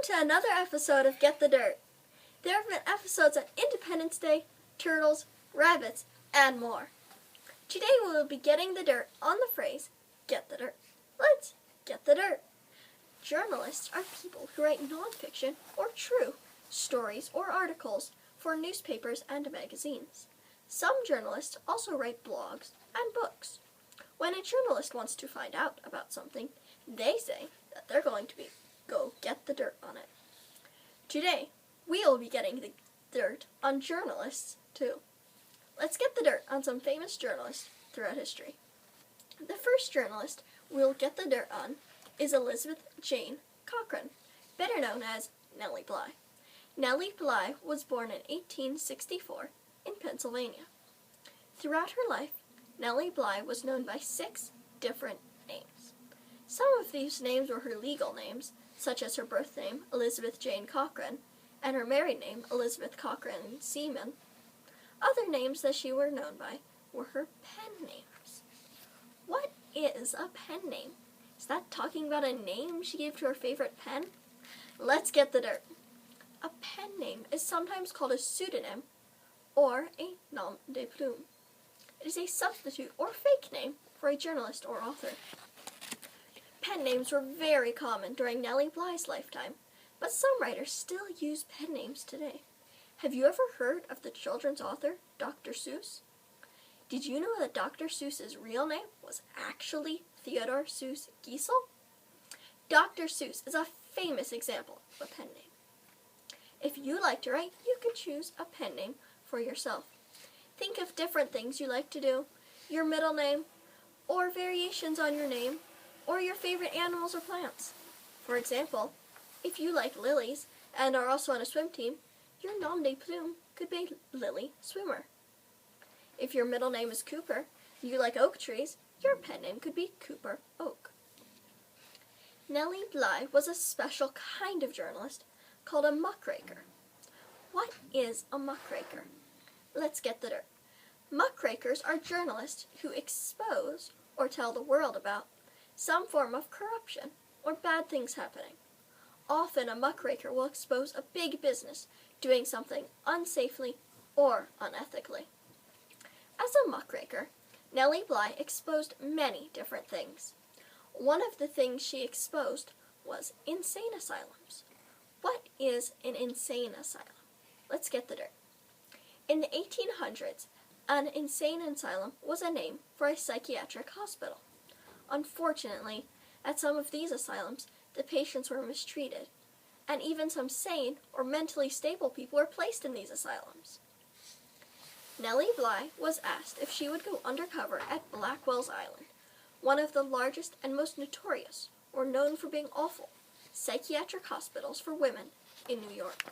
to another episode of Get the Dirt. There have been episodes on Independence Day, turtles, rabbits, and more. Today we will be getting the dirt on the phrase, get the dirt. Let's get the dirt. Journalists are people who write nonfiction or true stories or articles for newspapers and magazines. Some journalists also write blogs and books. When a journalist wants to find out about something, they say that they're going to go get the dirt on it. Today, we will be getting the dirt on journalists, too. Let's get the dirt on some famous journalists throughout history. The first journalist we'll get the dirt on is Elizabeth Jane Cochran, better known as Nellie Bly. Nellie Bly was born in 1864 in Pennsylvania. Throughout her life, Nellie Bly was known by 6 different names. Some of these names were her legal names, such as her birth name, Elizabeth Jane Cochran, and her married name, Elizabeth Cochran Seaman. Other names that she were known by were her pen names. What is a pen name? Is that talking about a name she gave to her favorite pen? Let's get the dirt. A pen name is sometimes called a pseudonym or a nom de plume. It is a substitute or fake name for a journalist or author. Pen names were very common during Nellie Bly's lifetime, but some writers still use pen names today. Have you ever heard of the children's author, Dr. Seuss? Did you know that Dr. Seuss's real name was actually Theodore Seuss Geisel? Dr. Seuss is a famous example of a pen name. If you like to write, you can choose a pen name for yourself. Think of different things you like to do, your middle name, or variations on your name, or your favorite animals or plants. For example, if you like lilies and are also on a swim team, your nom de plume could be Lily Swimmer. If your middle name is Cooper and you like oak trees, your pen name could be Cooper Oak. Nellie Bly was a special kind of journalist called a muckraker. What is a muckraker? Let's get the dirt. Muckrakers are journalists who expose or tell the world about some form of corruption or bad things happening. Often a muckraker will expose a big business doing something unsafely or unethically. As a muckraker, Nellie Bly exposed many different things. One of the things she exposed was insane asylums. What is an insane asylum? Let's get the dirt. In the 1800s, an insane asylum was a name for a psychiatric hospital. Unfortunately, at some of these asylums, the patients were mistreated, and even some sane or mentally stable people were placed in these asylums. Nellie Bly was asked if she would go undercover at Blackwell's Island, one of the largest and most notorious, or known for being awful, psychiatric hospitals for women in New York.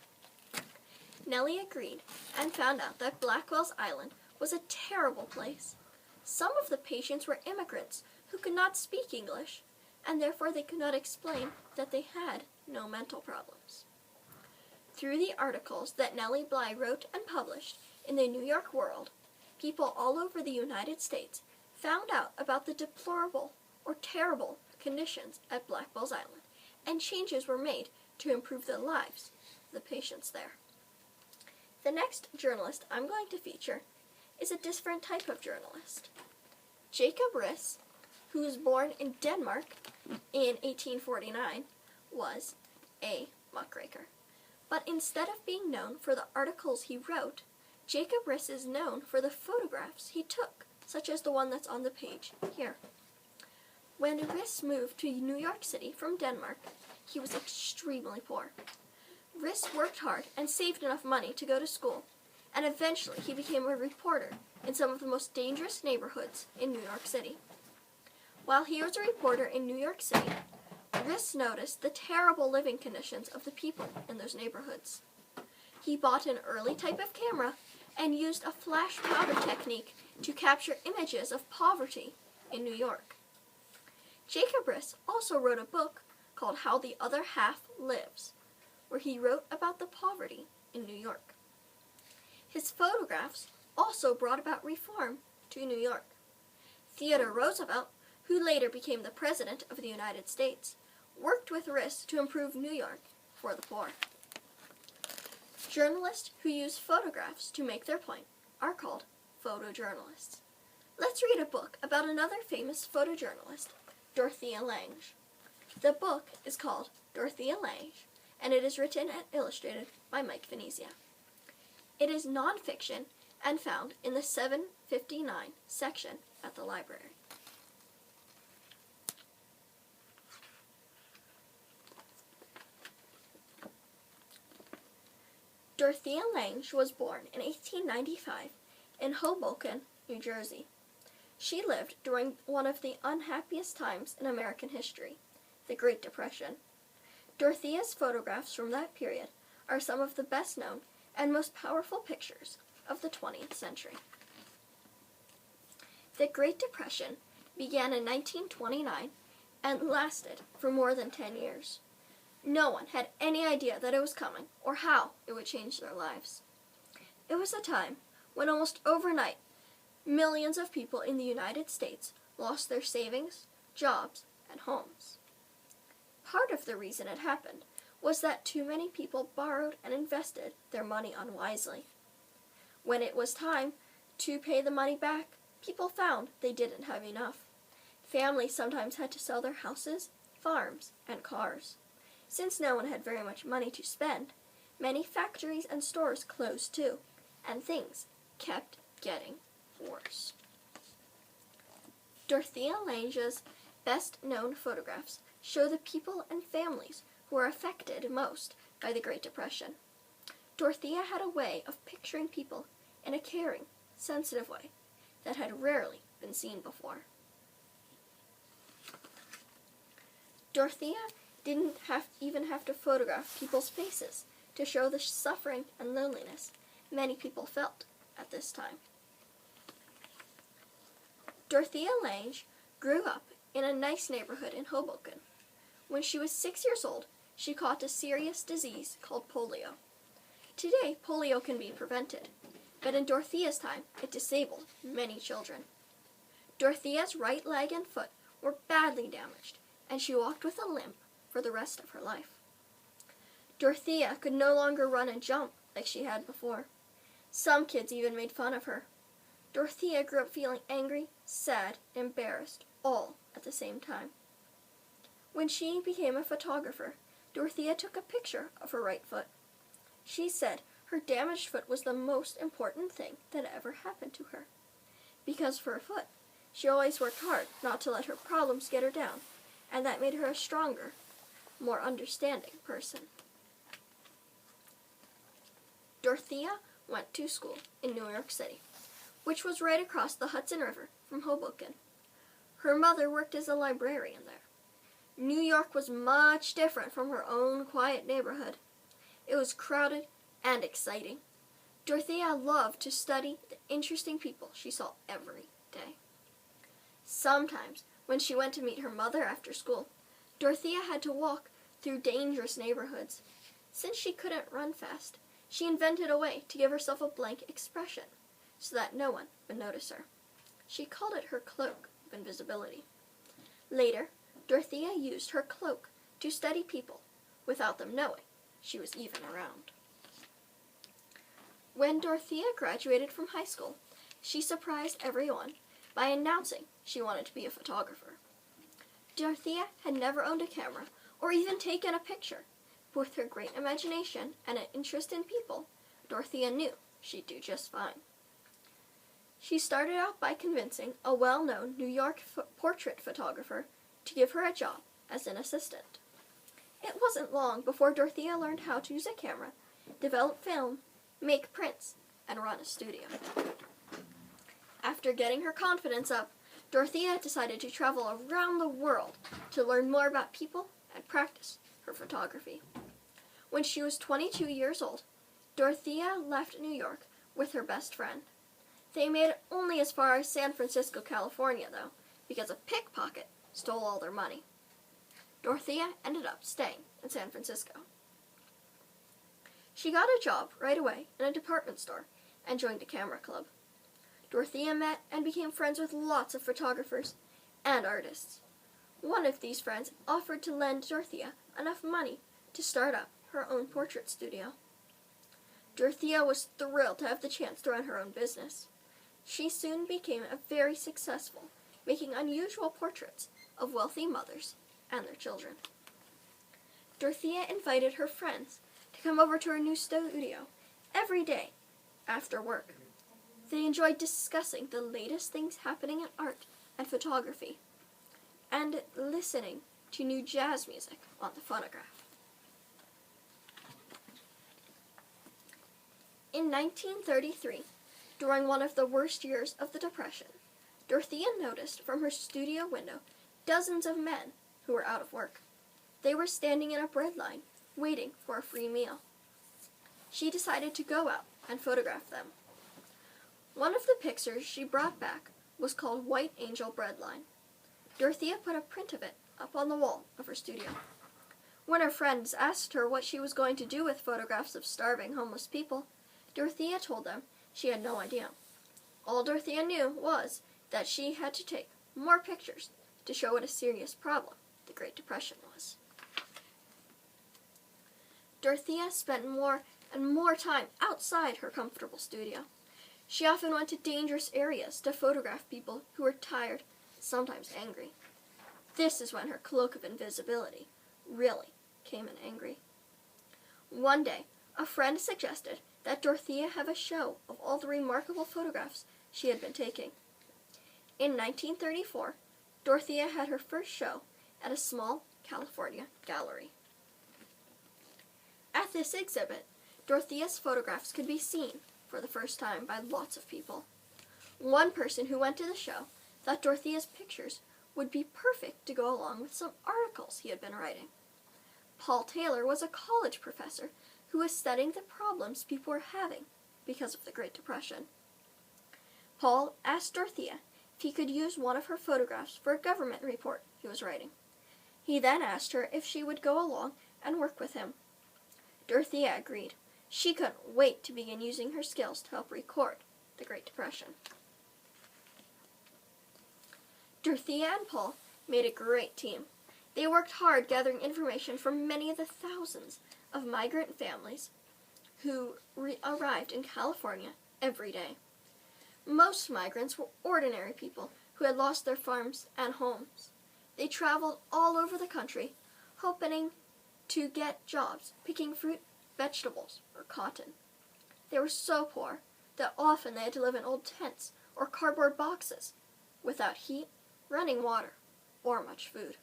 Nellie agreed and found out that Blackwell's Island was a terrible place. Some of the patients were immigrants who could not speak English, and therefore they could not explain that they had no mental problems. Through the articles that Nellie Bly wrote and published in the New York World, people all over the United States found out about the deplorable or terrible conditions at Blackwell's Island, and changes were made to improve the lives of the patients there. The next journalist I'm going to feature is a different type of journalist. Jacob Riis, who was born in Denmark in 1849, was a muckraker. But instead of being known for the articles he wrote, Jacob Riis is known for the photographs he took, such as the one that's on the page here. When Riis moved to New York City from Denmark, he was extremely poor. Riis worked hard and saved enough money to go to school, and eventually he became a reporter in some of the most dangerous neighborhoods in New York City. While he was a reporter in New York City, Riis noticed the terrible living conditions of the people in those neighborhoods. He bought an early type of camera and used a flash powder technique to capture images of poverty in New York. Jacob Riis also wrote a book called How the Other Half Lives, where he wrote about the poverty in New York. His photographs also brought about reform to New York. Theodore Roosevelt, who later became the President of the United States, worked with Riis to improve New York for the poor. Journalists who use photographs to make their point are called photojournalists. Let's read a book about another famous photojournalist, Dorothea Lange. The book is called Dorothea Lange, and it is written and illustrated by Mike Venezia. It is nonfiction and found in the 759 section at the library. Dorothea Lange was born in 1895 in Hoboken, New Jersey. She lived during one of the unhappiest times in American history, the Great Depression. Dorothea's photographs from that period are some of the best known and most powerful pictures of the 20th century. The Great Depression began in 1929 and lasted for more than 10 years. No one had any idea that it was coming or how it would change their lives. It was a time when almost overnight, millions of people in the United States lost their savings, jobs, and homes. Part of the reason it happened was that too many people borrowed and invested their money unwisely. When it was time to pay the money back, people found they didn't have enough. Families sometimes had to sell their houses, farms, and cars. Since no one had very much money to spend, many factories and stores closed too, and things kept getting worse. Dorothea Lange's best-known photographs show the people and families who were affected most by the Great Depression. Dorothea had a way of picturing people in a caring, sensitive way that had rarely been seen before. Dorothea didn't even have to photograph people's faces to show the suffering and loneliness many people felt at this time. Dorothea Lange grew up in a nice neighborhood in Hoboken. When she was 6 years old, she caught a serious disease called polio. Today, polio can be prevented, but in Dorothea's time, it disabled many children. Dorothea's right leg and foot were badly damaged, and she walked with a limp for the rest of her life. Dorothea could no longer run and jump like she had before. Some kids even made fun of her. Dorothea grew up feeling angry, sad, and embarrassed, all at the same time. When she became a photographer, Dorothea took a picture of her right foot. She said her damaged foot was the most important thing that ever happened to her. Because for her foot, she always worked hard not to let her problems get her down, and that made her a stronger, more understanding person. Dorothea went to school in New York City, which was right across the Hudson River from Hoboken. Her mother worked as a librarian there. New York was much different from her own quiet neighborhood. It was crowded and exciting. Dorothea loved to study the interesting people she saw every day. Sometimes, when she went to meet her mother after school, Dorothea had to walk through dangerous neighborhoods. Since she couldn't run fast, she invented a way to give herself a blank expression so that no one would notice her. She called it her cloak of invisibility. Later, Dorothea used her cloak to study people without them knowing she was even around. When Dorothea graduated from high school, she surprised everyone by announcing she wanted to be a photographer. Dorothea had never owned a camera or even taken a picture. But with her great imagination and an interest in people, Dorothea knew she'd do just fine. She started out by convincing a well-known New York portrait photographer to give her a job as an assistant. It wasn't long before Dorothea learned how to use a camera, develop film, make prints, and run a studio. After getting her confidence up, Dorothea decided to travel around the world to learn more about people and practice her photography. When she was 22 years old, Dorothea left New York with her best friend. They made it only as far as San Francisco, California, though, because a pickpocket stole all their money. Dorothea ended up staying in San Francisco. She got a job right away in a department store and joined a camera club. Dorothea met and became friends with lots of photographers and artists. One of these friends offered to lend Dorothea enough money to start up her own portrait studio. Dorothea was thrilled to have the chance to run her own business. She soon became very successful, making unusual portraits of wealthy mothers and their children. Dorothea invited her friends to come over to her new studio every day after work. They enjoyed discussing the latest things happening in art and photography, and listening to new jazz music on the phonograph. In 1933, during one of the worst years of the Depression, Dorothea noticed from her studio window dozens of men who were out of work. They were standing in a bread line, waiting for a free meal. She decided to go out and photograph them. One of the pictures she brought back was called White Angel Bread Line. Dorothea put a print of it up on the wall of her studio. When her friends asked her what she was going to do with photographs of starving homeless people, Dorothea told them she had no idea. All Dorothea knew was that she had to take more pictures to show what a serious problem the Great Depression was. Dorothea spent more and more time outside her comfortable studio. She often went to dangerous areas to photograph people who were tired, sometimes angry. This is when her cloak of invisibility really came in handy. One day, a friend suggested that Dorothea have a show of all the remarkable photographs she had been taking. In 1934, Dorothea had her first show at a small California gallery. At this exhibit, Dorothea's photographs could be seen for the first time by lots of people. One person who went to the show thought Dorothea's pictures would be perfect to go along with some articles he had been writing. Paul Taylor was a college professor who was studying the problems people were having because of the Great Depression. Paul asked Dorothea if he could use one of her photographs for a government report he was writing. He then asked her if she would go along and work with him. Dorothea agreed. She couldn't wait to begin using her skills to help record the Great Depression. Dorothea and Paul made a great team. They worked hard gathering information from many of the thousands of migrant families who arrived in California every day. Most migrants were ordinary people who had lost their farms and homes. They traveled all over the country, hoping to get jobs picking fruit, vegetables, or cotton. They were so poor that often they had to live in old tents or cardboard boxes without heat, running water, or much food.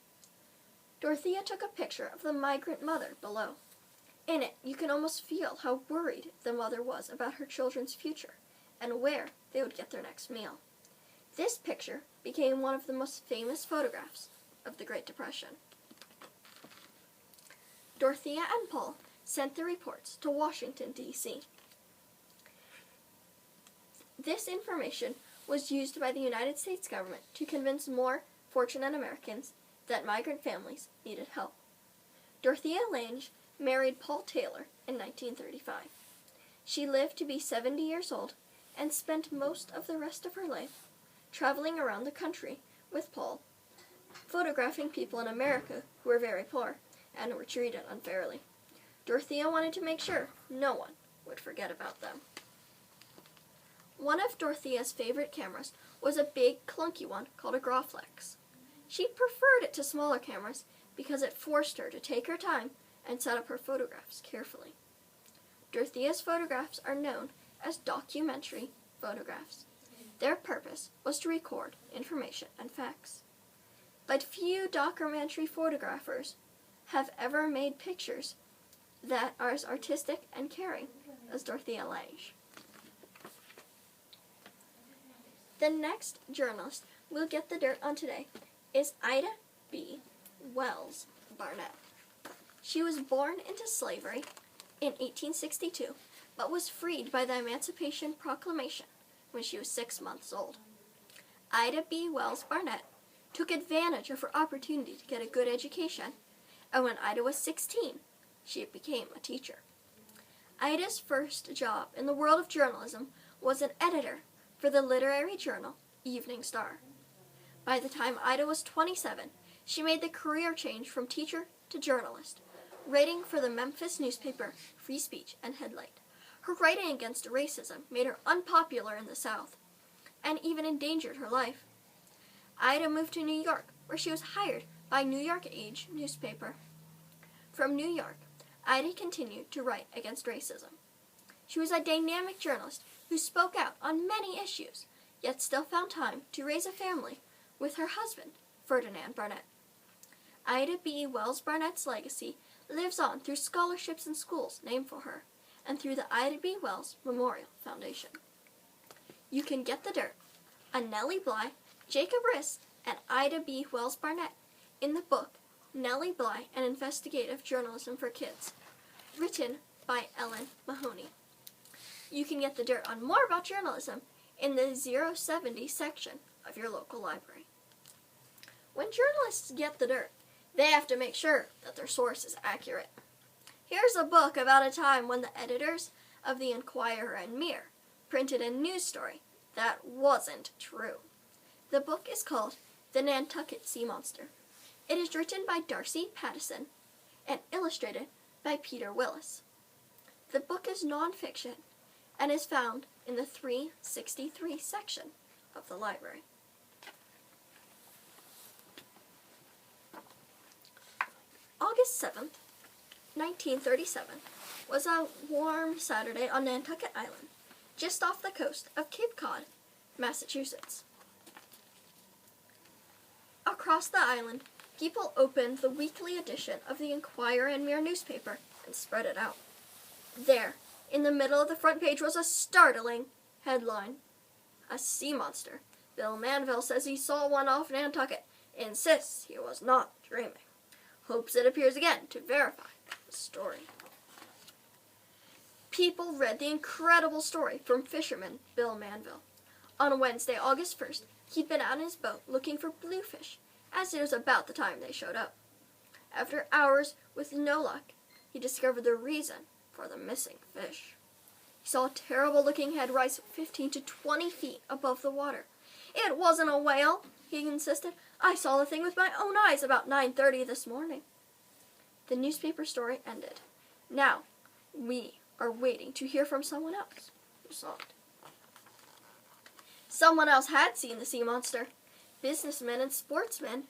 Dorothea took a picture of the migrant mother below. In it, you can almost feel how worried the mother was about her children's future and where they would get their next meal. This picture became one of the most famous photographs of the Great Depression. Dorothea and Paul sent the reports to Washington, D.C. This information was used by the United States government to convince more fortunate Americans that migrant families needed help. Dorothea Lange married Paul Taylor in 1935. She lived to be 70 years old and spent most of the rest of her life traveling around the country with Paul, photographing people in America who were very poor and who were treated unfairly. Dorothea wanted to make sure no one would forget about them. One of Dorothea's favorite cameras was a big, clunky one called a Graflex. She preferred it to smaller cameras because it forced her to take her time and set up her photographs carefully. Dorothea's photographs are known as documentary photographs. Their purpose was to record information and facts. But few documentary photographers have ever made pictures that are as artistic and caring as Dorothea Lange. The next journalist we'll get the dirt on today is Ida B. Wells Barnett. She was born into slavery in 1862, but was freed by the Emancipation Proclamation when she was 6 months old. Ida B. Wells Barnett took advantage of her opportunity to get a good education, and when Ida was 16, she became a teacher. Ida's first job in the world of journalism was an editor for the literary journal Evening Star. By the time Ida was 27, she made the career change from teacher to journalist, writing for the Memphis newspaper Free Speech and Headlight. Her writing against racism made her unpopular in the South and even endangered her life. Ida moved to New York, where she was hired by New York Age newspaper. From New York, Ida continued to write against racism. She was a dynamic journalist who spoke out on many issues, yet still found time to raise a family with her husband, Ferdinand Barnett. Ida B. Wells Barnett's legacy lives on through scholarships in schools named for her and through the Ida B. Wells Memorial Foundation. You can get the dirt on Nellie Bly, Jacob Riis, and Ida B. Wells Barnett in the book Nellie Bly, An Investigative Journalism for Kids, written by Ellen Mahoney. You can get the dirt on more about journalism in the 070 section of your local library. When journalists get the dirt, they have to make sure that their source is accurate. Here's a book about a time when the editors of the Enquirer and Mirror printed a news story that wasn't true. The book is called The Nantucket Sea Monster. It is written by Darcy Pattison and illustrated by Peter Willis. The book is nonfiction and is found in the 363 section of the library. August 7th, 1937, was a warm Saturday on Nantucket Island, just off the coast of Cape Cod, Massachusetts. Across the island, people opened the weekly edition of the Enquirer and Mirror newspaper and spread it out. There, in the middle of the front page, was a startling headline. A sea monster. Bill Manville says he saw one off Nantucket. Insists he was not dreaming. Hopes it appears again to verify the story. People read the incredible story from fisherman Bill Manville. On Wednesday, August 1st, he'd been out in his boat looking for bluefish, as it was about the time they showed up. After hours with no luck, he discovered the reason for the missing fish. He saw a terrible-looking head rise 15 to 20 feet above the water. It wasn't a whale, he insisted. I saw the thing with my own eyes about 9:30 this morning. The newspaper story ended. Now, we are waiting to hear from someone else who saw it. Someone else had seen the sea monster. Businessman and sportsman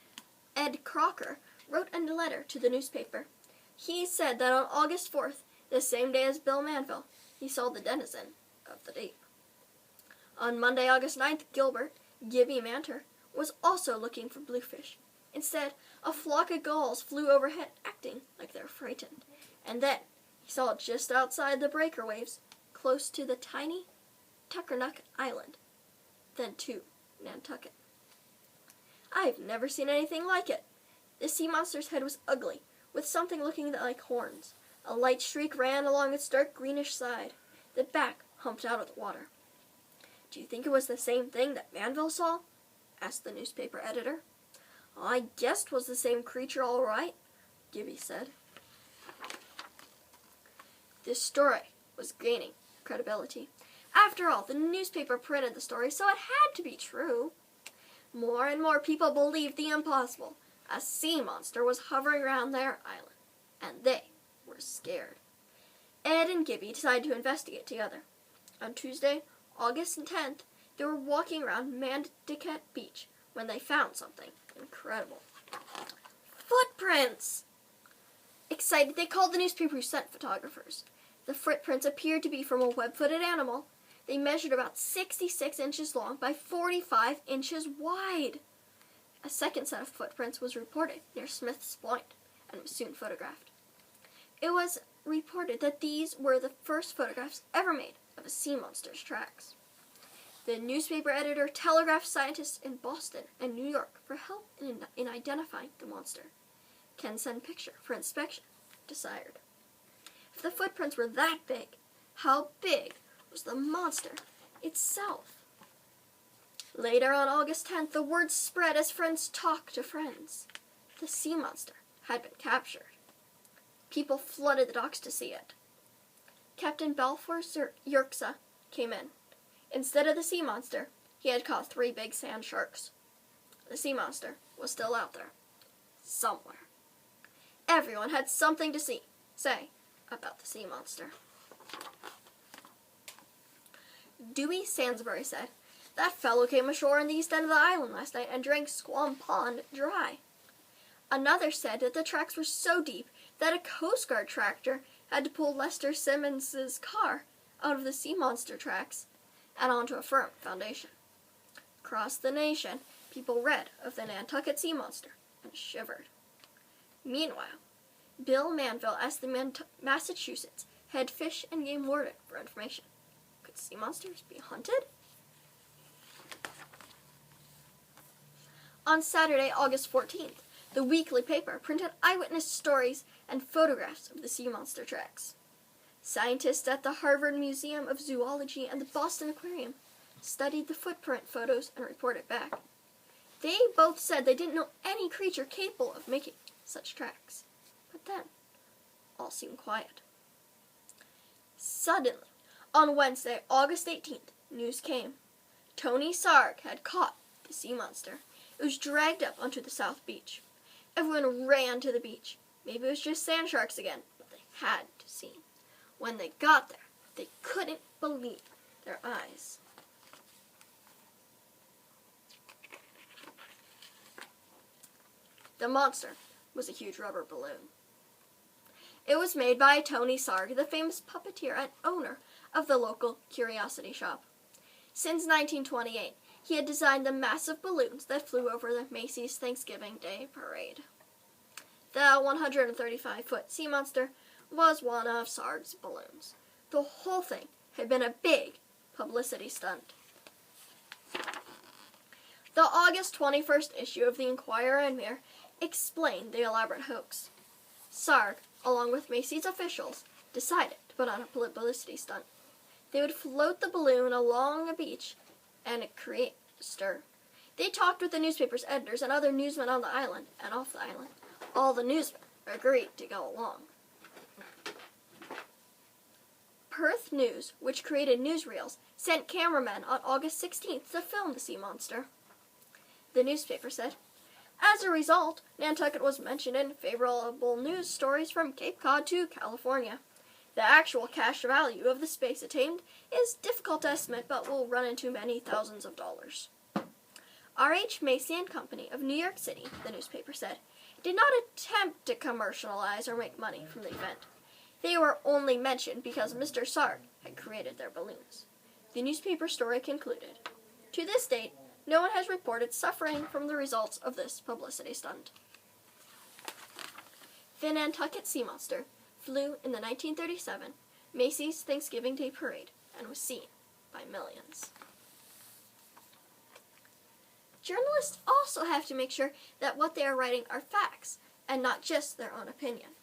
Ed Crocker wrote a letter to the newspaper. He said that on August 4th, the same day as Bill Manville, he saw the denizen of the deep. On Monday, August 9th, Gilbert, Gibby Manter, was also looking for bluefish. Instead, a flock of gulls flew overhead, acting like they're frightened. And then, he saw it just outside the breaker waves, close to the tiny Tuckernuck Island, then to Nantucket. I've never seen anything like it. The sea monster's head was ugly, with something looking like horns. A light streak ran along its dark greenish side. The back humped out of the water. Do you think it was the same thing that Manville saw? Asked the newspaper editor. I guessed 'twas the same creature all right, Gibby said. This story was gaining credibility. After all, the newspaper printed the story, so it had to be true. More and more people believed the impossible. A sea monster was hovering around their island, and they were scared. Ed and Gibby decided to investigate together. On Tuesday, August 10th, they were walking around Nantucket Beach when they found something incredible. Footprints! Excited, they called the newspaper who sent photographers. The footprints appeared to be from a web-footed animal. They measured about 66 inches long by 45 inches wide. A second set of footprints was reported near Smith's Point and was soon photographed. It was reported that these were the first photographs ever made of a sea monster's tracks. The newspaper editor telegraphed scientists in Boston and New York for help in identifying the monster. Can send picture for inspection, desired. If the footprints were that big, how big was the monster itself? Later on August 10th, the word spread as friends talked to friends. The sea monster had been captured. People flooded the docks to see it. Captain Balfour Yerxa came in. Instead of the sea monster, he had caught 3 big sand sharks. The sea monster was still out there, somewhere. everyone had something to say about the sea monster. Dewey Sansbury said, "That fellow came ashore in the east end of the island last night and drank Squam Pond dry." Another said that the tracks were so deep that a Coast Guard tractor had to pull Lester Simmons's car out of the sea monster tracks and onto a firm foundation. Across the nation, people read of the Nantucket Sea Monster and shivered. Meanwhile, Bill Manville asked the Massachusetts head fish and game warden for information. Could sea monsters be hunted? On Saturday, August 14th, the weekly paper printed eyewitness stories and photographs of the sea monster tracks. Scientists at the Harvard Museum of Zoology and the Boston Aquarium studied the footprint photos and reported back. They both said they didn't know any creature capable of making such tracks. But then, all seemed quiet. Suddenly, on Wednesday, August 18th, news came. Tony Sarg had caught the sea monster. It was dragged up onto the South Beach. Everyone ran to the beach. Maybe it was just sand sharks again, but they had to see. When they got there, they couldn't believe their eyes. The monster was a huge rubber balloon. It was made by Tony Sarg, the famous puppeteer and owner of the local curiosity shop. Since 1928, he had designed the massive balloons that flew over the Macy's Thanksgiving Day Parade. The 135-foot sea monster was one of Sarg's balloons. The whole thing had been a big publicity stunt. The August 21st issue of the Enquirer and Mirror explained the elaborate hoax. Sarg, along with Macy's officials, decided to put on a publicity stunt. They would float the balloon along a beach and create a stir. They talked with the newspaper's editors and other newsmen on the island and off the island. All the newsmen agreed to go along. Perth News, which created newsreels, sent cameramen on August 16th to film the sea monster. The newspaper said, "As a result, Nantucket was mentioned in favorable news stories from Cape Cod to California. The actual cash value of the space attained is difficult to estimate, but will run into many thousands of dollars." R.H. Macy and Company of New York City, the newspaper said, did not attempt to commercialize or make money from the event. They were only mentioned because Mr. Sarg had created their balloons. The newspaper story concluded, "To this date, no one has reported suffering from the results of this publicity stunt." The Nantucket Sea Monster flew in the 1937 Macy's Thanksgiving Day Parade and was seen by millions. Journalists also have to make sure that what they are writing are facts and not just their own opinion.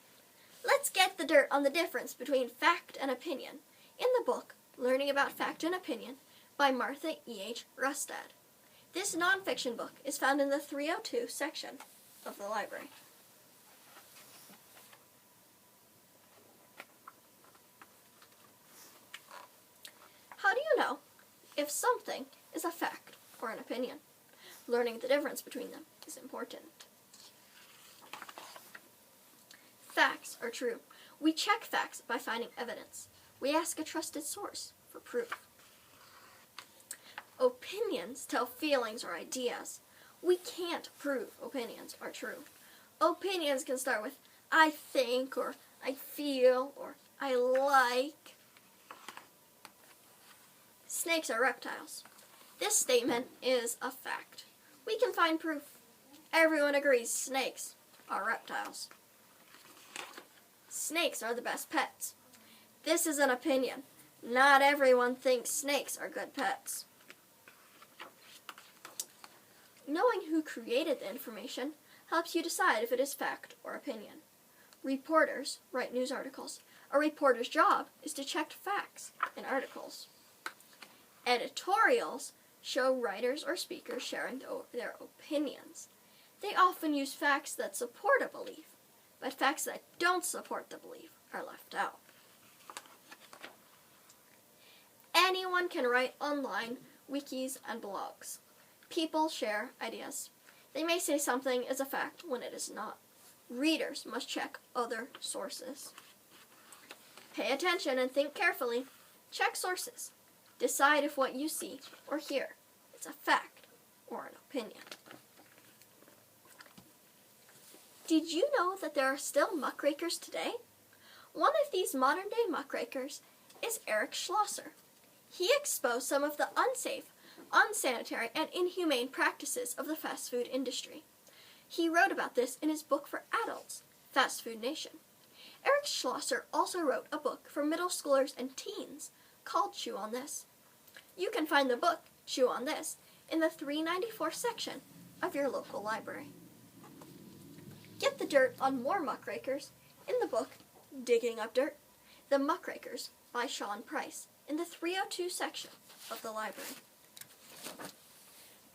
Let's get the dirt on the difference between fact and opinion in the book Learning About Fact and Opinion by Martha E.H. Rustad. This nonfiction book is found in the 302 section of the library. How do you know if something is a fact or an opinion? Learning the difference between them is important. Facts are true. We check facts by finding evidence. We ask a trusted source for proof. Opinions tell feelings or ideas. We can't prove opinions are true. Opinions can start with "I think," or "I feel," or "I like." Snakes are reptiles. This statement is a fact. We can find proof. Everyone agrees snakes are reptiles. Snakes are the best pets. This is an opinion. Not everyone thinks snakes are good pets. Knowing who created the information helps you decide if it is fact or opinion. Reporters write news articles. A reporter's job is to check facts in articles. Editorials show writers or speakers sharing their opinions. They often use facts that support a belief, but facts that don't support the belief are left out. Anyone can write online, wikis, and blogs. People share ideas. They may say something is a fact when it is not. readers must check other sources. Pay attention and think carefully. Check sources. Decide if what you see or hear is a fact or an opinion. Did you know that there are still muckrakers today? One of these modern-day muckrakers is Eric Schlosser. He exposed some of the unsafe, unsanitary, and inhumane practices of the fast food industry. He wrote about this in his book for adults, Fast Food Nation. Eric Schlosser also wrote a book for middle schoolers and teens called Chew on This. You can find the book, Chew on This, in the 394 section of your local library. Get the dirt on more muckrakers in the book Digging Up Dirt, The Muckrakers by Sean Price, in the 302 section of the library.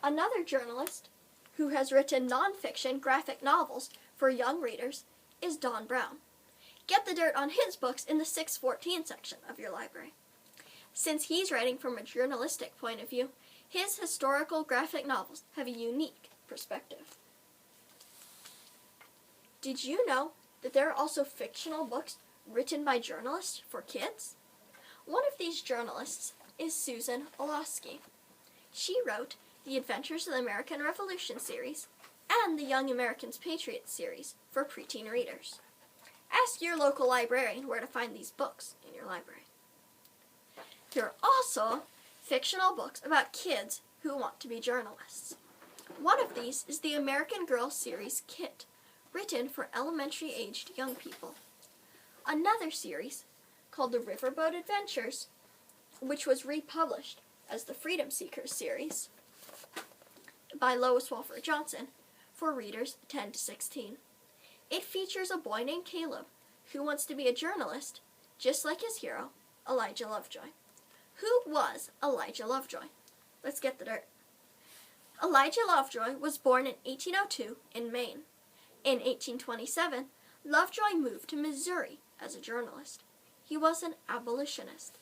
Another journalist who has written nonfiction graphic novels for young readers is Don Brown. Get the dirt on his books in the 614 section of your library. Since he's writing from a journalistic point of view, his historical graphic novels have a unique perspective. Did you know that there are also fictional books written by journalists for kids? One of these journalists is Susan Olosky. She wrote the Adventures of the American Revolution series and the Young Americans Patriots series for preteen readers. Ask your local librarian where to find these books in your library. There are also fictional books about kids who want to be journalists. One of these is the American Girl series Kit, written for elementary-aged young people. Another series, called The Riverboat Adventures, which was republished as the Freedom Seekers series by Lois Walford Johnson, for readers 10 to 16. It features a boy named Caleb who wants to be a journalist, just like his hero, Elijah Lovejoy. Who was Elijah Lovejoy? Let's get the dirt. Elijah Lovejoy was born in 1802 in Maine. In 1827, Lovejoy moved to Missouri as a journalist. He was an abolitionist.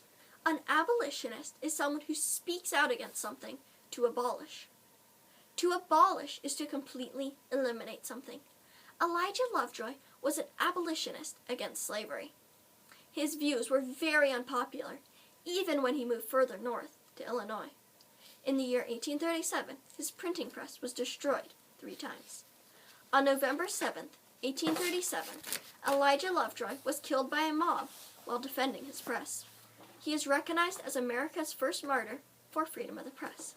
An abolitionist is someone who speaks out against something to abolish. To abolish is to completely eliminate something. Elijah Lovejoy was an abolitionist against slavery. His views were very unpopular, even when he moved further north to Illinois. In the year 1837, his printing press was destroyed 3 times. On November 7th, 1837, Elijah Lovejoy was killed by a mob while defending his press. He is recognized as America's first martyr for freedom of the press.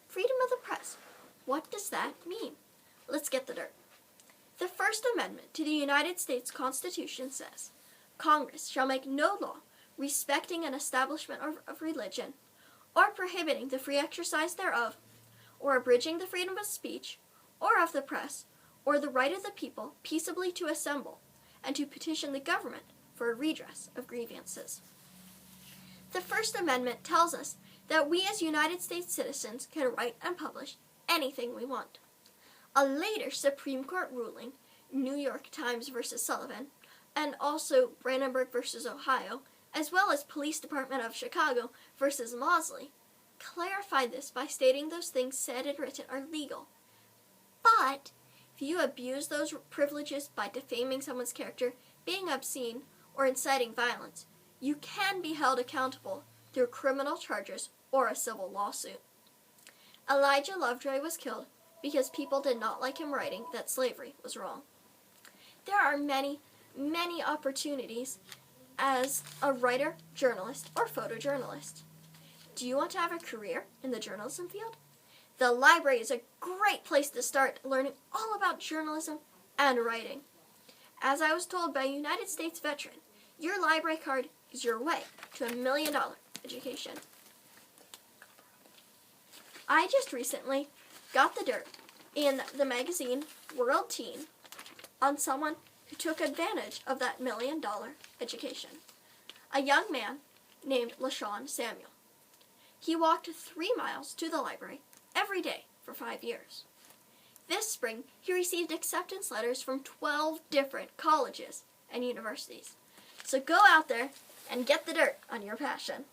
Freedom of the press. What does that mean? Let's get the dirt. The First Amendment to the United States Constitution says, Congress shall make no law respecting an establishment of religion, or prohibiting the free exercise thereof, or abridging the freedom of speech, or of the press, or the right of the people peaceably to assemble, and to petition the government for a redress of grievances. The First Amendment tells us that we as United States citizens can write and publish anything we want. A later Supreme Court ruling, New York Times versus Sullivan, and also Brandenburg versus Ohio, as well as Police Department of Chicago versus Mosley, clarified this by stating those things said and written are legal. But if you abuse those privileges by defaming someone's character, being obscene, or inciting violence, you can be held accountable through criminal charges or a civil lawsuit. Elijah Lovejoy was killed because people did not like him writing that slavery was wrong. There are many, many opportunities as a writer, journalist, or photojournalist. Do you want to have a career in the journalism field? The library is a great place to start learning all about journalism and writing. As I was told by a United States veteran, your library card is your way to $1 million education. I just recently got the dirt in the magazine World Teen on someone who took advantage of that $1 million education. A young man named LaShawn Samuel. He walked 3 miles to the library every day for 5 years. This spring, he received acceptance letters from 12 different colleges and universities. So go out there and get the dirt on your passion.